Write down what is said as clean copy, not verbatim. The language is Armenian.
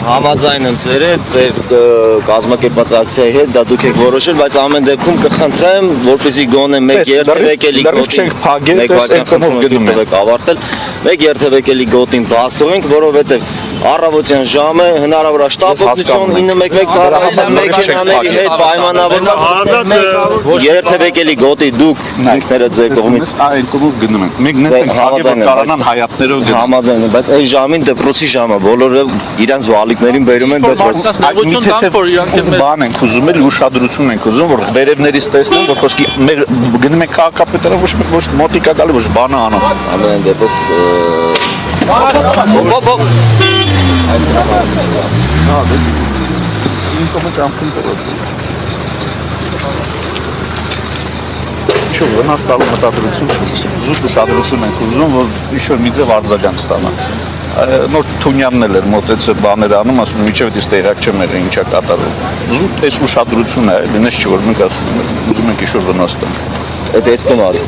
Համաձայն եմ ձեր հետ, ձեր կազմակերպած ակցիայի հետ, դա դուք եք որոշել, բայց ամեն դեպքում կխնդրեմ, որպեսզի գոնե մեկ երթևեկելի գոտին ավարտել, մեկ երթևեկելի գոտին բաց թողենք, որովհետև առավոտյան ժամ է, հնարավոր է շտապօգնություն 911 ծառայության մեքենաների հետ պայմանավորված երթևեկելի գոտի դուք ինքներդ ձեր կողմից գնում ենք։ Մենք նենց ենք հագել կարանան հայատներով գնում։ Համաձայն եմ, բայց այս ժամին դպրոցի ժամը բոլորը իրենց վալիկներին բերում են դպրոց։ Բան ենք ուզում էլ ուշադրություն ենք ուզում, որ վերևներից տեսնեն, որ խոսքի մեր գնում ենք քաղաքապետարան ոչ մոտիկա գալու ոչ բանը անում։ Ամեն դեպս Շուտ վնաս տալու մտադրություն զուտ ուշադրություն ենք ուզում, որ ինչ-որ մի ձև արձագանք ստանա։ Նոր Թունյանն էլ էր մոտեցել բաներ անում, ասում միջև դից տեղակ չեմ եղել ինչա կատարում։ Զուտ այս ուշադրություն է, լինես չի որ մենք ասում ուզում ենք ինչ-որ վնաս տանք։ Այդ էս կոմարի։